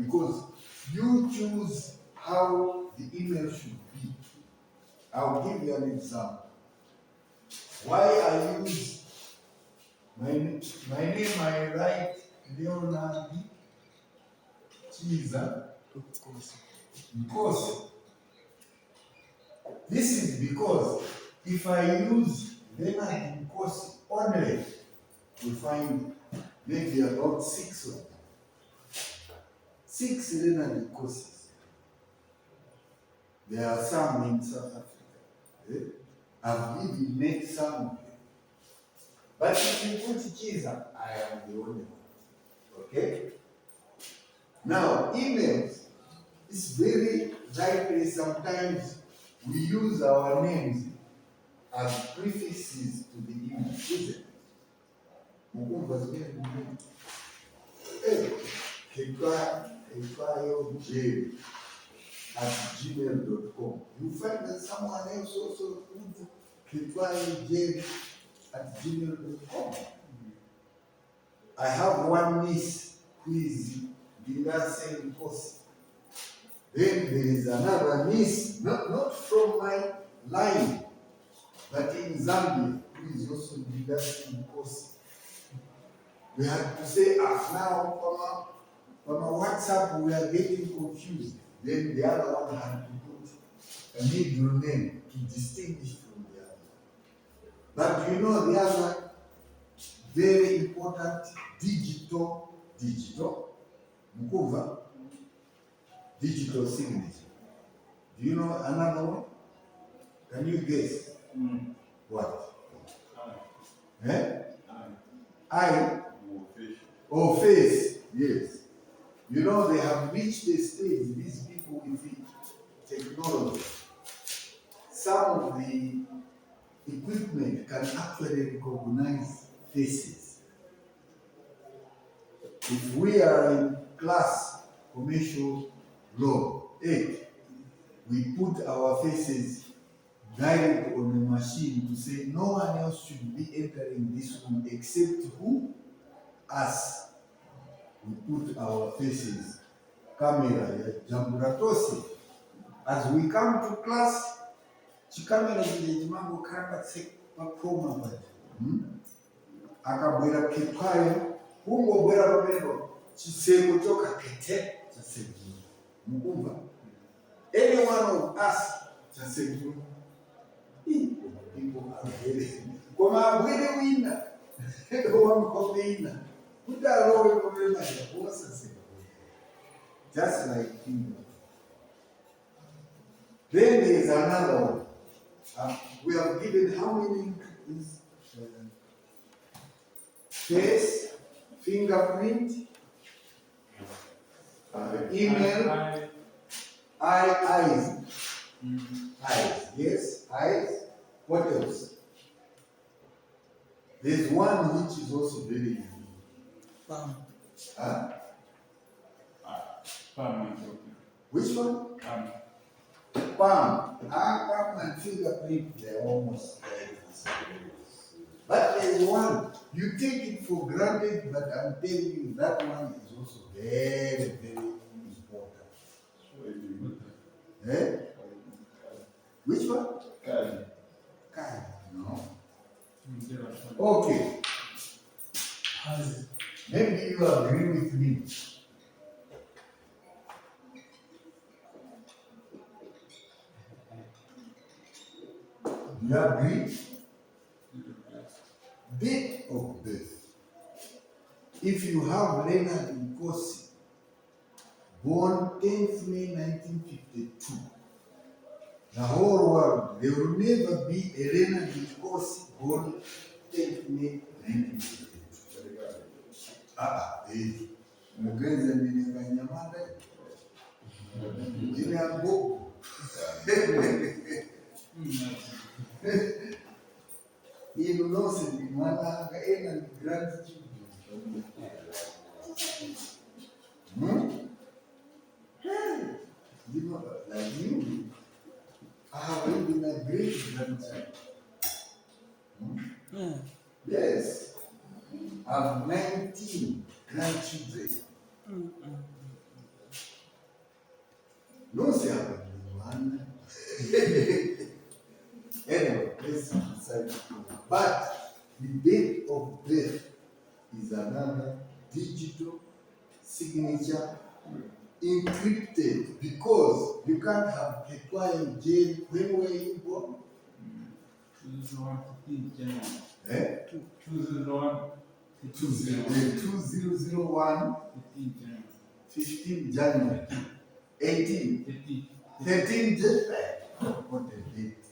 because you choose how the email should be. I'll give you an example. Why I use my name, I write Leonard Chiza because this is because if I use Leonard Nkosi only, you find maybe about 6 of them. 6 Leonard Nkosис. There are some in South Africa. I've even met some of them. But if you put Chiza, I am the only one. Okay? Now, emails is very likely sometimes we use our names as prefixes to the email, isn't it? Ketwayo@gmail.com. You find that someone else also put ketwayo@gmail.com. I have one niece who is Bindase Nkosi. Then there is another niece, not from my line, but in Zambia, who is also Bindase Nkosi. We have to say, now, from a WhatsApp, we are getting confused. Then the other one had to put a middle name to distinguish from the other. But you know the other very important digital, Mkuva, digital signature. Do you know another one? Can you guess? What? I? Or face, yes. You know, they have reached the stage, these people with the technology. Some of the equipment can actually recognize faces. If we are in class commercial law 8, we put our faces direct on the machine to say no one else should be entering this room except who? Us. We put our faces, camera, Jamburatosi. As we come to class, chikamera jimango kamba sekoma bad. Akabwera Ketwayo, hungo bwera pameno, chiseko choka kete, chasegu. Mukumba. Any one of us, chasegu. People are very. Koma wile wina. Wamkomina. Just like kingdom. Then there is another one. We have given how many face, fingerprint, email, eyes. Eyes, yes, eyes. What else? There's one which is also very unique. Palm. Which one? Palm. Palm and fingerprint, they're almost there. But there's one, you take it for granted, but I'm telling you, that one is also very, very important. Which one? Kai. No. Okay. Maybe you agree with me. Do you agree? Date of birth. If you have Leonard Nkosi, born 10th May 1952, the whole world, there will never be a Leonard Nkosi born 10th May 1952. Mugenzi Nyamanda, jina yangu. You know, ni mwana ena ni grandchildren. You know, like you, I have been a great grandchild. Yes, I have 19 grandchildren. No, say one. Anyway, let's decide. But the date of birth is another digital signature encrypted, because you can't have a client jail. When were you born? 2001 Eh? 2001 2001 15 January 18 13 January. What a date.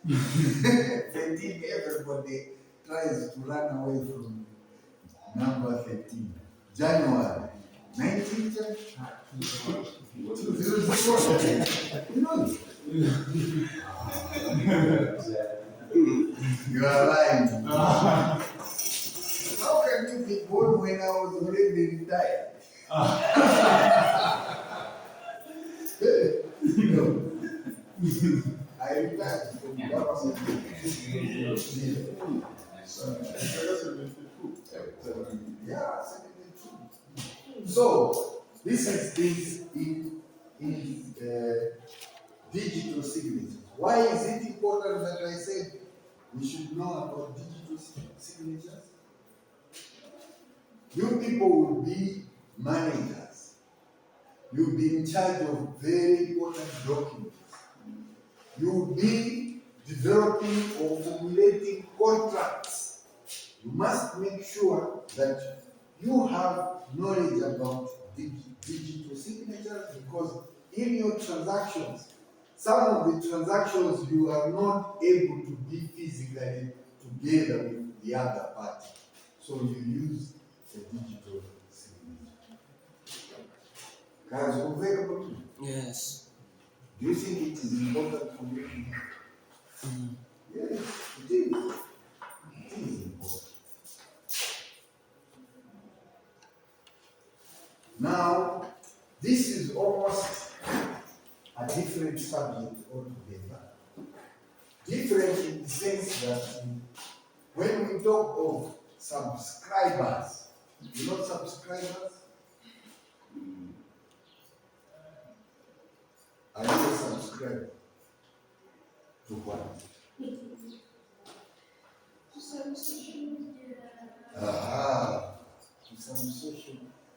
13, everybody tries to run away from number 13. January 19 January 2001. You know, you are lying. How can you be born when I was already retired? No. I retired from government. Yeah, 72. So this is digital signatures. Why is it important that I said we should know about digital signatures? You people will be managers. You'll be in charge of very important documents. You'll be developing or formulating contracts. You must make sure that you have knowledge about digital signatures, because in your transactions, some of the transactions you are not able to be physically together with the other party. So you use a digital signature. Guys, available? Yes. Do you think it is important for you? Yes, it is. It is important. Now, this is almost a different subject altogether. Different in the sense that when we talk of subscribers, you know subscribers? Are you a subscriber? To what? To some social media. To some social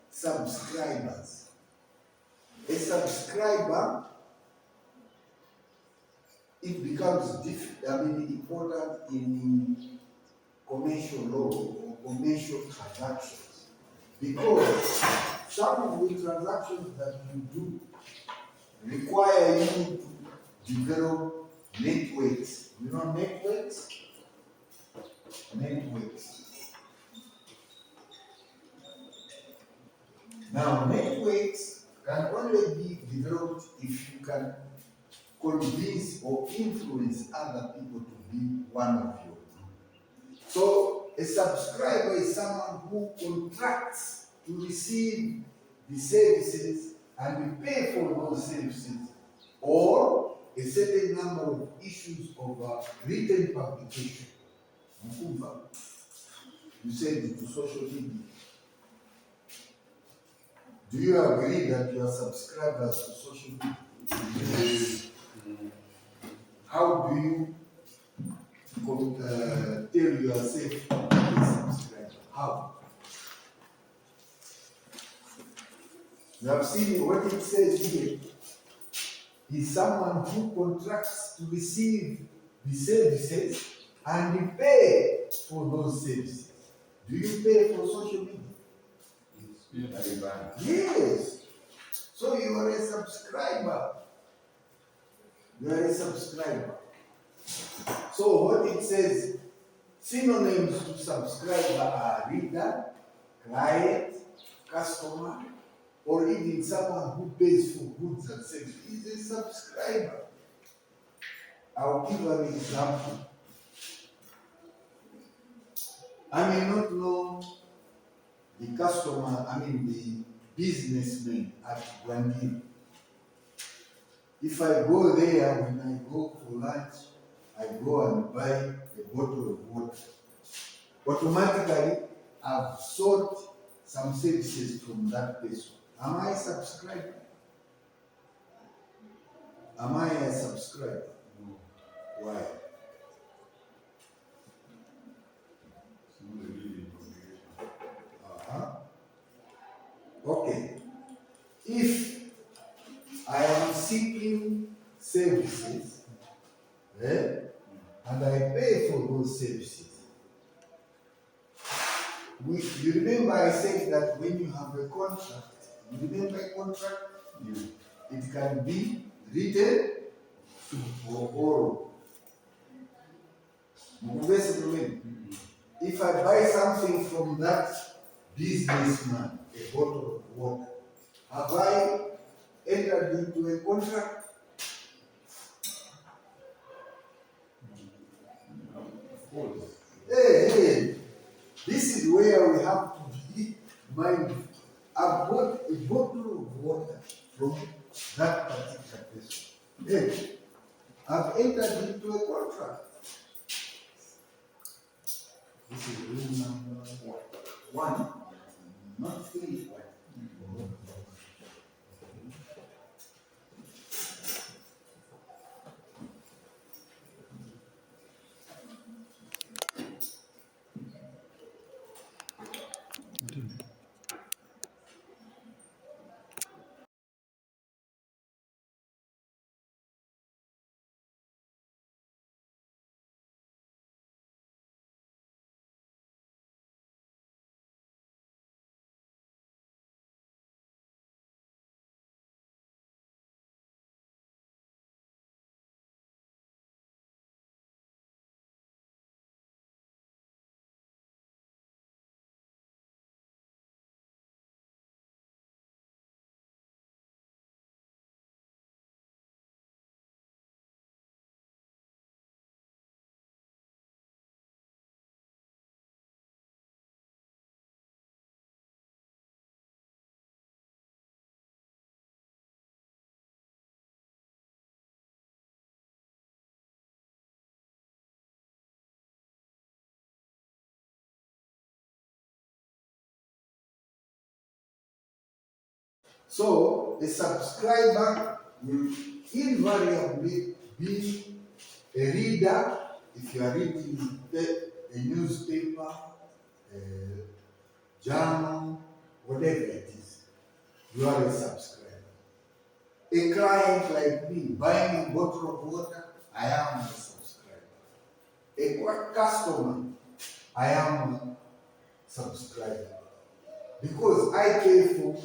subscribers. A subscriber, it becomes important in commercial law or commercial transactions, because some of the transactions that you do require you to develop networks. You know networks? Networks. Now, networks can only be developed if you can convince or influence other people to be one of your group. So, a subscriber is someone who contracts to receive the services and pay for those services, or a certain number of issues of written publication. You send it to social media. Do you agree that you are subscribers to social media? How do you tell yourself a subscriber? How? You have seen what it says here. Is someone who contracts to receive the services and pay for those services. Do you pay for social media? Yes. So you are a subscriber. You are a subscriber. So what it says, synonyms to subscriber are reader, client, customer, or even someone who pays for goods and services is a subscriber. I'll give an example. I may not know the customer, the businessman at Gwangiri. If I go there, when I go for lunch, I go and buy a bottle of water. Automatically, I've sought some services from that person. Am I subscribed? Am I a subscriber? No. Why? It's not a really obligation. Uh-huh. Okay. If I am seeking services, and I pay for those services, you remember I said that when you have a contract, you remember a contract? Yeah. It can be written or borrowed. If I buy something from that businessman, a bottle of water, have I entered into a contract? Of course. Hey, this is where we have to be mindful. I bought a bottle of water from that particular person. Hey, I've entered into a contract. This is rule number one, not three. So a subscriber will invariably be a reader. If you are reading a newspaper, a journal, whatever it is, you are a subscriber. A client like me buying a bottle of water, I am a subscriber. A customer, I am a subscriber. Because I pay for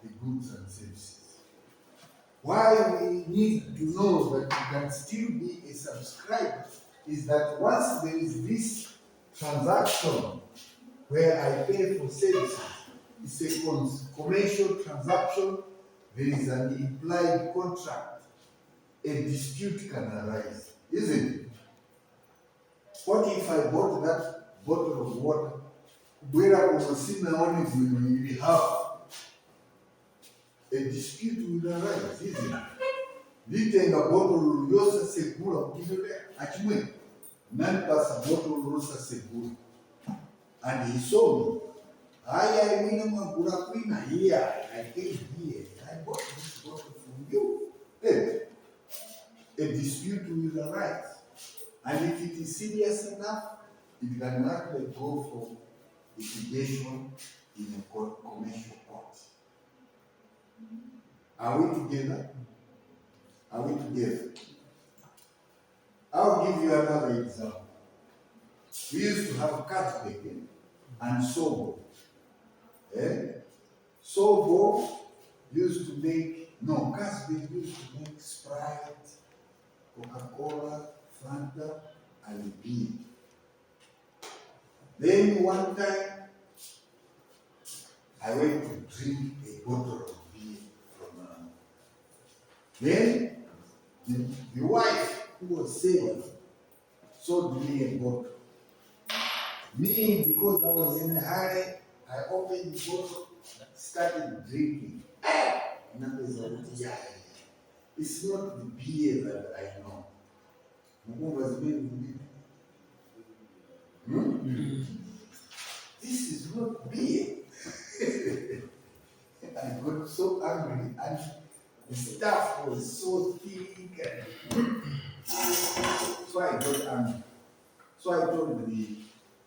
the goods and services. Why we need to know that you can still be a subscriber is that once there is this transaction where I pay for services, it's a commercial transaction, there is an implied contract, a dispute can arise, isn't it? What if I bought that bottle of water, where I was sitting on it, we have a dispute will arise, isn't it? Litenga bottle yosa segura kuzole achimwe. Nani pasa bottle yosa segura. And he saw me. I win magura queen here. I came here. I bought this bottle from you. Hey, a dispute will arise. And if it is serious enough, it can actually go for litigation in a commercial court. Are we together? Are we together? I'll give you another example. We used to have Carlsberg and Sobo. Sobo used to make, no, Carlsberg used to make Sprite, Coca-Cola, Fanta, and beer. Then one time, I went to drink a bottle of beer from then the wife who was selling sold me a bottle. Me, because I was in a hurry, I opened the bottle, started drinking. It's not the beer that I know. This is not beer. I got so angry, and The stuff was so thick. So I got angry. So I told the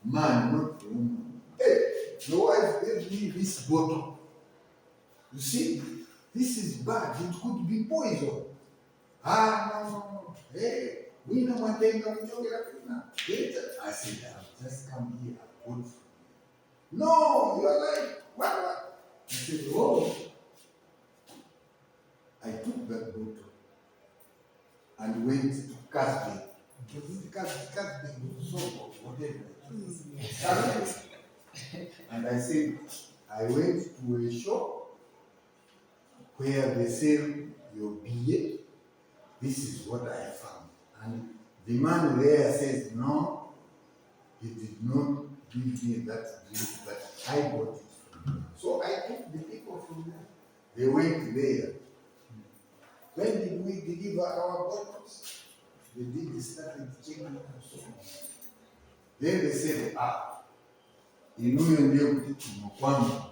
man, not the woman, hey, your wife gave me this bottle. You see, this is bad. It could be poison. Ah, no. Hey, we know one thing. I said, I've just come here. I bought. No, you're like, what? I said, oh. I took that bottle and went to Casby. Because it Casby was so whatever. And I said, I went to a shop where they sell your beer. This is what I found. And the man there says, no, he did not give me that drink, but I got it from him. So I took the people from there. They went there. When did we deliver our bottles? They did started checking us. Then they said, inuyo ndio kutuma kwangu.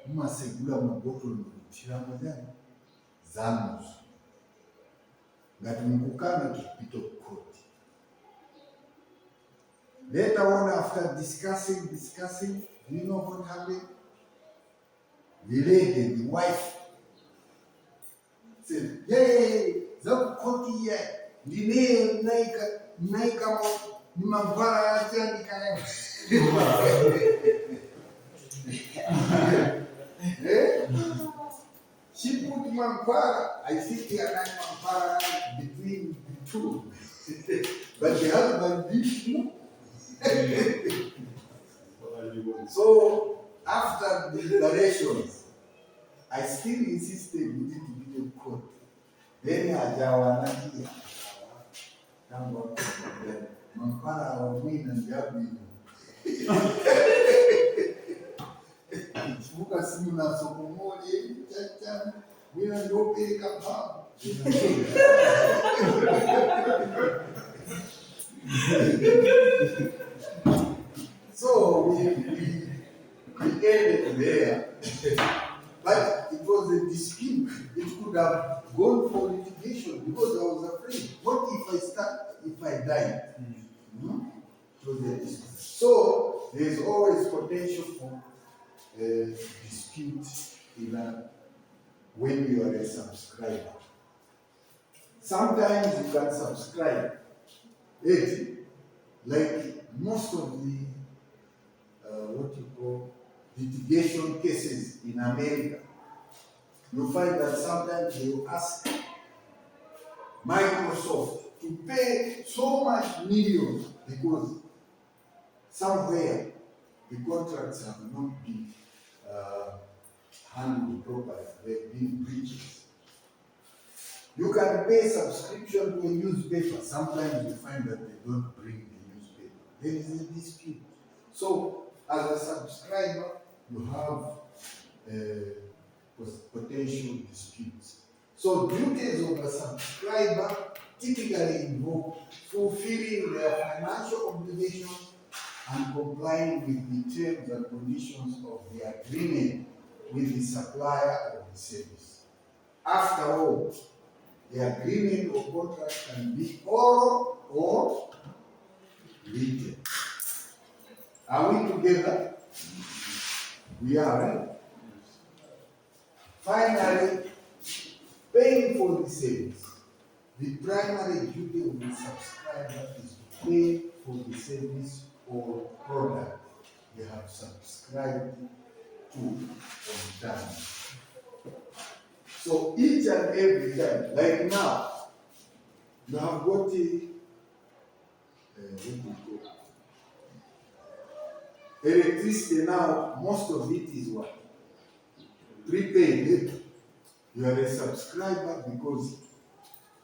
Mumasegula mabotolo mutira mudani zanusu. Ngati mukukana kipito koti. Later on, after discussing, do you know what happened? The lady, the wife, said, hey, that koti here, Lineo Naika Nimavara Janika. She put Mampara, I think they are not Mampara between the two. But the husband did not. So after the declarations, I still insisted we did video court. Then Ajawanaki Mampara was win and Gabi. Fuka simu na soko moja chacha bila ndope kama. So we ended there, but it was a dispute. It could have gone for litigation because I was afraid. What if I died? It was a dispute. So there is always potential for dispute when you are a subscriber. Sometimes you can subscribe it, like most of the what you call litigation cases in America. You find that sometimes they will ask Microsoft to pay so much millions because somewhere the contracts have not been handled properly. They've been breaches. You can pay subscription to a newspaper. Sometimes you find that they don't bring the newspaper. There is a dispute. So, as a subscriber, you have potential disputes. So, duties of a subscriber typically involve fulfilling their financial obligations and complying with the terms and conditions of the agreement with the supplier of the service. After all, the agreement or contract can be oral or written. Are we together? We are, right? Finally, paying for the service. The primary duty of the subscriber is to pay for the service or product they have subscribed to or done. So each and every time, like now, you have got what do you call electricity now, most of it is what? Prepaid. You are a subscriber because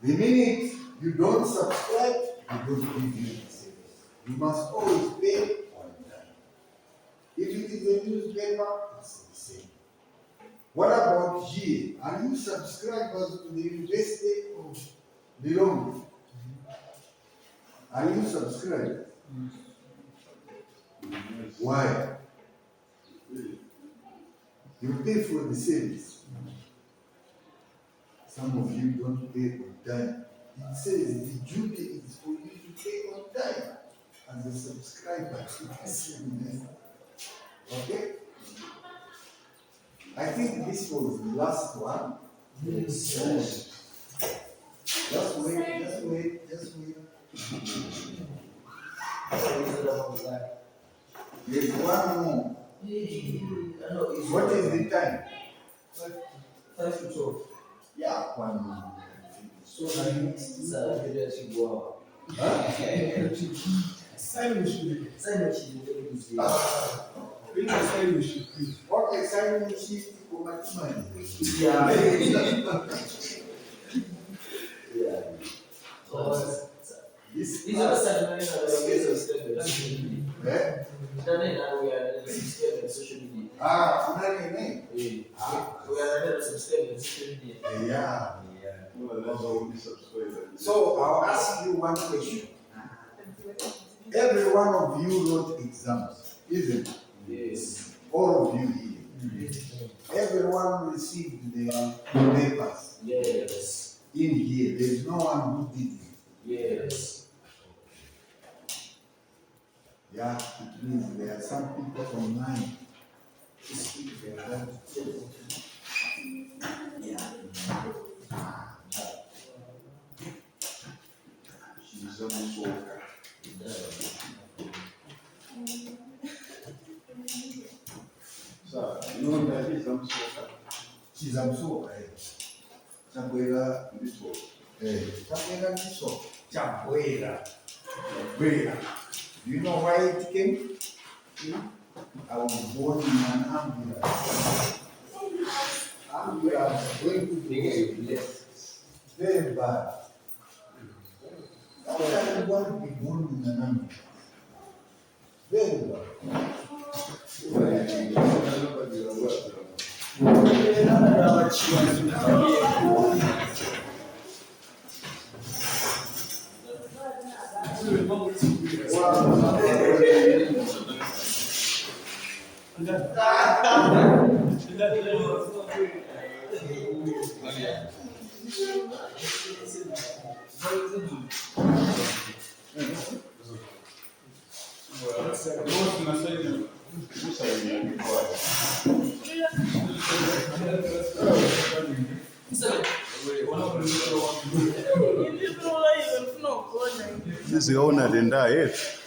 the minute you don't subscribe, you don't give you the service. You must always pay on time. If it is a newspaper, it's the same. What about here? Are you subscribers to the University of Lilongwe? Are you subscribed? Why? You pay for the service. Some of you don't pay on time. It says the duty is for you to pay on time as a subscriber to this ministry. Okay? I think this was the last one. Yes. Just wait. There's one more. What is the time? 5 to 12. Yeah, 1 more. So I need to go out. Sign machine. Bring the sign machine, please. Okay, sign sheet for my money. Yeah. This These are the social media. unani We are subscribed to social media. Yeah. Well, that's all we subscribe. So I'll ask you one question. Every one of you wrote exams, isn't it? Yes. All of you here. Everyone received their papers Yes. in here. There's no one who didn't. Yes. Yeah, it means there are some people online. She's a soca. So, you know that is some soca. Chizamsoka, Chabwera, This was. Chabwera Miso, Chabwera. Do you know why it came? I was born in an ambulance. Ambulance going to be very bad. How can one be born in an ambulance? Very bad. Sisi ona denda yetu.